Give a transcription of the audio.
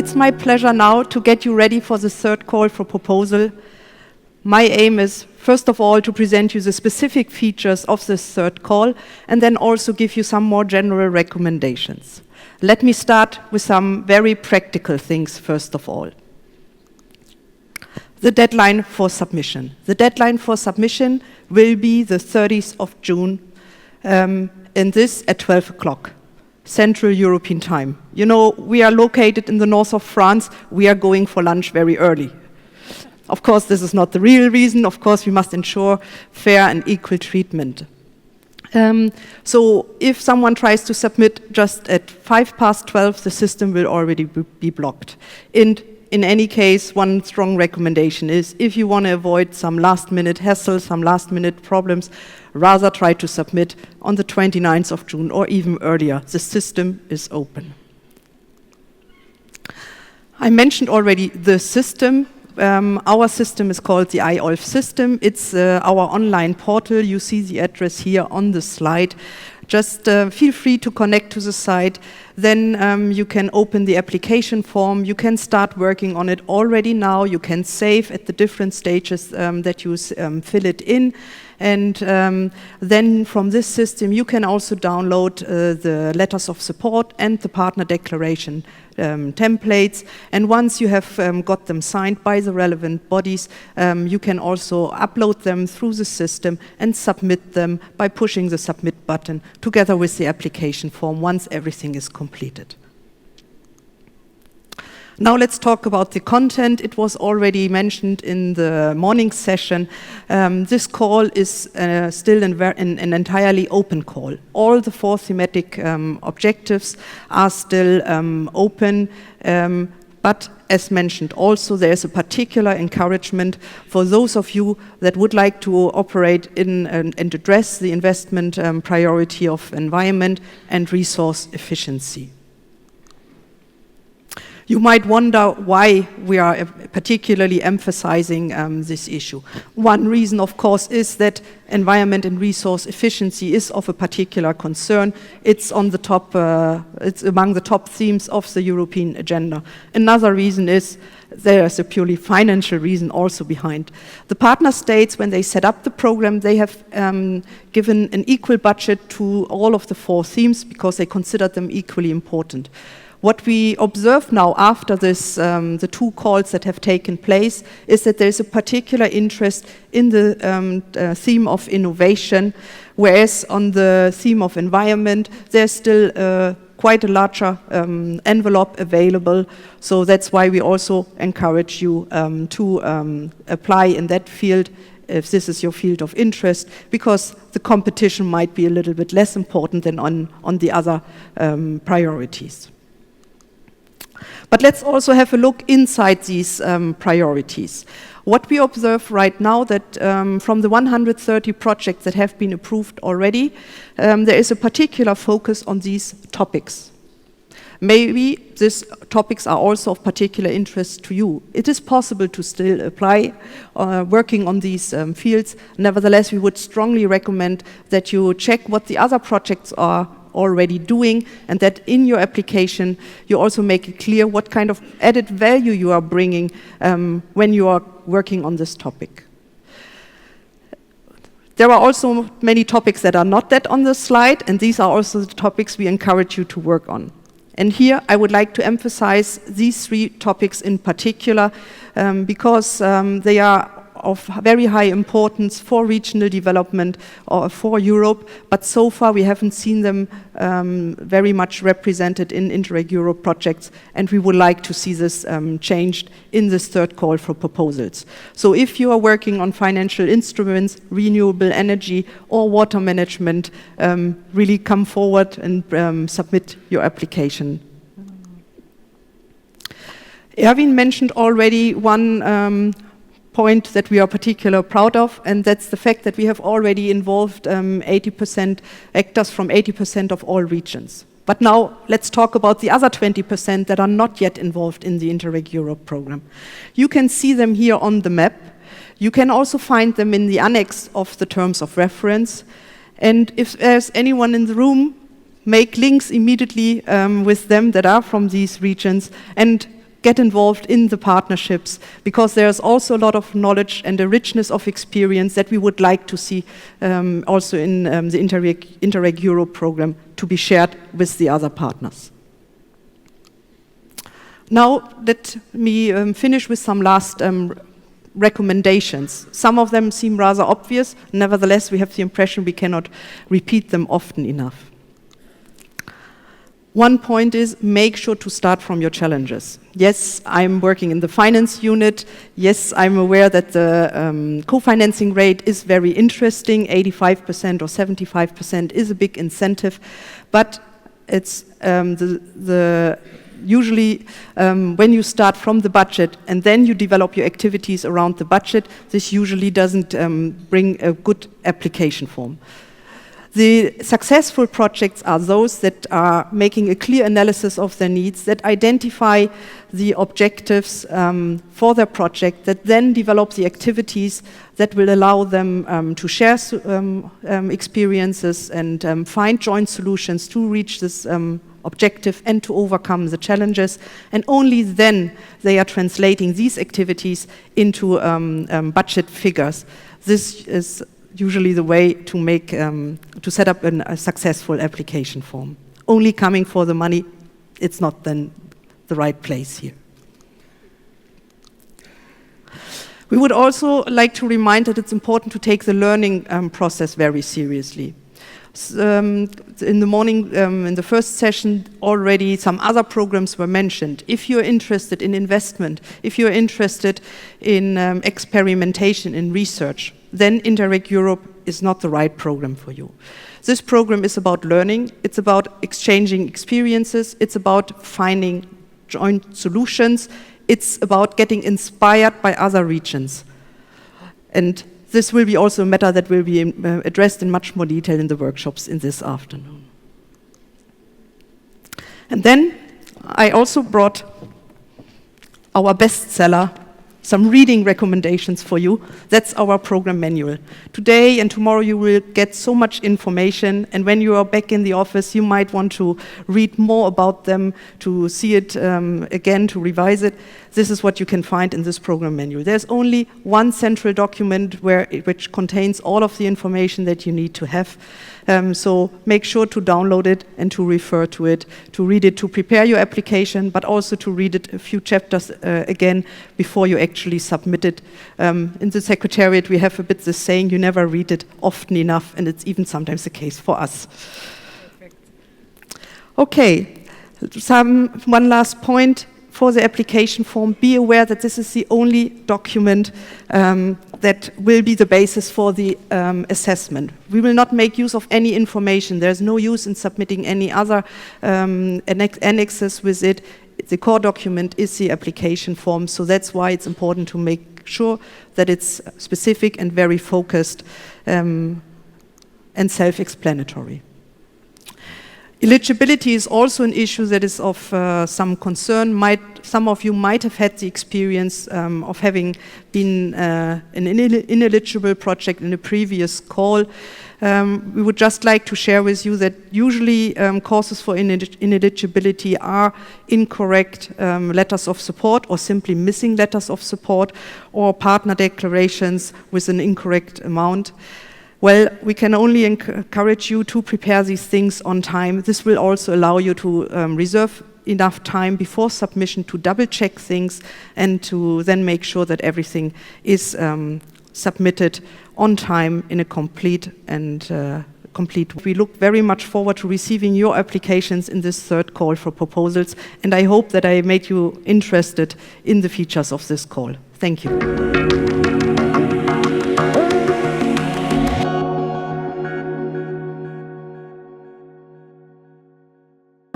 it's my pleasure now to get you ready for the third call for proposal. My aim is, first of all, to present you the specific features of this third call and then also give you some more general recommendations. Let me start with some very practical things, first of all. The deadline for submission. The deadline for submission will be the 30th of June, and this at 12 o'clock, Central European time. You know, we are located in the north of France. We are going for lunch very early. Of course, this is not the real reason. Of course, we must ensure fair and equal treatment. So if someone tries to submit just at 12:05, the system will already be blocked. And in any case, one strong recommendation is if you want to avoid some last-minute hassle, some last-minute problems, rather try to submit on the 29th of June or even earlier. The system is open. I mentioned already the system. Our system is called the iOLF system. It's our online portal. You see the address here on the slide. Just feel free to connect to the site. Then you can open the application form. You can start working on it already now. You can save at the different stages that you fill it in. And then from this system, you can also download the letters of support and the partner declaration templates. And once you have got them signed by the relevant bodies, you can also upload them through the system and submit them by pushing the submit button together with the application form once everything is completed. Now let's talk about the content. It was already mentioned in the morning session. This call is still an entirely open call. All the 4 thematic objectives are still open, but as mentioned also, there is a particular encouragement for those of you that would like to operate in and address the investment priority of environment and resource efficiency. You might wonder why we are particularly emphasizing this issue. One reason, of course, is that environment and resource efficiency is of a particular concern. It's on the top. It's among the top themes of the European agenda. Another reason is there is a purely financial reason also behind. The partner states, when they set up the program, they have given an equal budget to all of the 4 themes because they consider them equally important. What we observe now after this, the 2 calls that have taken place, is that there is a particular interest in the theme of innovation, whereas on the theme of environment, there's still quite a larger envelope available. So that's why we also encourage you to apply in that field if this is your field of interest, because the competition might be a little bit less important than on the other priorities. But let's also have a look inside these priorities. What we observe right now that from the 130 projects that have been approved already, there is a particular focus on these topics. Maybe these topics are also of particular interest to you. It is possible to still apply working on these fields. Nevertheless, we would strongly recommend that you check what the other projects are already doing, and that in your application you also make it clear what kind of added value you are bringing when you are working on this topic. There are also many topics that are not that on the slide, and these are also the topics we encourage you to work on. And here I would like to emphasize these 3 topics in particular because they are of very high importance for regional development or for Europe, but so far we haven't seen them very much represented in Interreg Europe projects, and we would like to see this changed in this third call for proposals. So if you are working on financial instruments, renewable energy or water management, really come forward and submit your application. Erwin mentioned already one point that we are particularly proud of, and that's the fact that we have already involved 80% actors from 80% of all regions. But now let's talk about the other 20% that are not yet involved in the Interreg Europe program. You can see them here on the map. You can also find them in the annex of the terms of reference. And if there's anyone in the room, make links immediately with them that are from these regions, and get involved in the partnerships, because there's also a lot of knowledge and a richness of experience that we would like to see also in the Interreg Europe program to be shared with the other partners. Now let me finish with some last recommendations. Some of them seem rather obvious, nevertheless we have the impression we cannot repeat them often enough. One point is, make sure to start from your challenges. Yes, I'm working in the finance unit. Yes, I'm aware that the co-financing rate is very interesting. 85% or 75% is a big incentive, but it's usually when you start from the budget and then you develop your activities around the budget, this usually doesn't bring a good application form. The successful projects are those that are making a clear analysis of their needs, that identify the objectives for their project, that then develop the activities that will allow them to share experiences and find joint solutions to reach this objective and to overcome the challenges. And only then they are translating these activities into budget figures. This is usually the way to make to set up a successful application form. Only coming for the money, it's not then the right place here. We would also like to remind that it's important to take the learning process very seriously. In the morning, in the first session, already some other programs were mentioned. If you're interested in investment, if you're interested in experimentation in research, then Interreg Europe is not the right program for you. This program is about learning, it's about exchanging experiences, it's about finding joint solutions, it's about getting inspired by other regions. And this will be also a matter that will be addressed in much more detail in the workshops in this afternoon. And then I also brought our bestseller, some reading recommendations for you. That's our program manual. Today and tomorrow you will get so much information, and when you are back in the office you might want to read more about them, to see it again, to revise it. This is what you can find in this program manual. There's only one central document which contains all of the information that you need to have. So make sure to download it and to refer to it, to read it, to prepare your application, but also to read it a few chapters again before you actually submit it. In the Secretariat we have a bit the saying, you never read it often enough, and it's even sometimes the case for us. Perfect. Okay, one last point. For the application form, be aware that this is the only document that will be the basis for the assessment. We will not make use of any information. There's no use in submitting any other annexes with it. The core document is the application form, so that's why it's important to make sure that it's specific and very focused and self-explanatory. Eligibility is also an issue that is of some concern. Some of you might have had the experience of having been an ineligible project in a previous call. We would just like to share with you that usually causes for ineligibility are incorrect letters of support, or simply missing letters of support, or partner declarations with an incorrect amount. Well, we can only encourage you to prepare these things on time. This will also allow you to reserve enough time before submission to double check things and to then make sure that everything is submitted on time in a complete. We look very much forward to receiving your applications in this third call for proposals, and I hope that I made you interested in the features of this call. Thank you.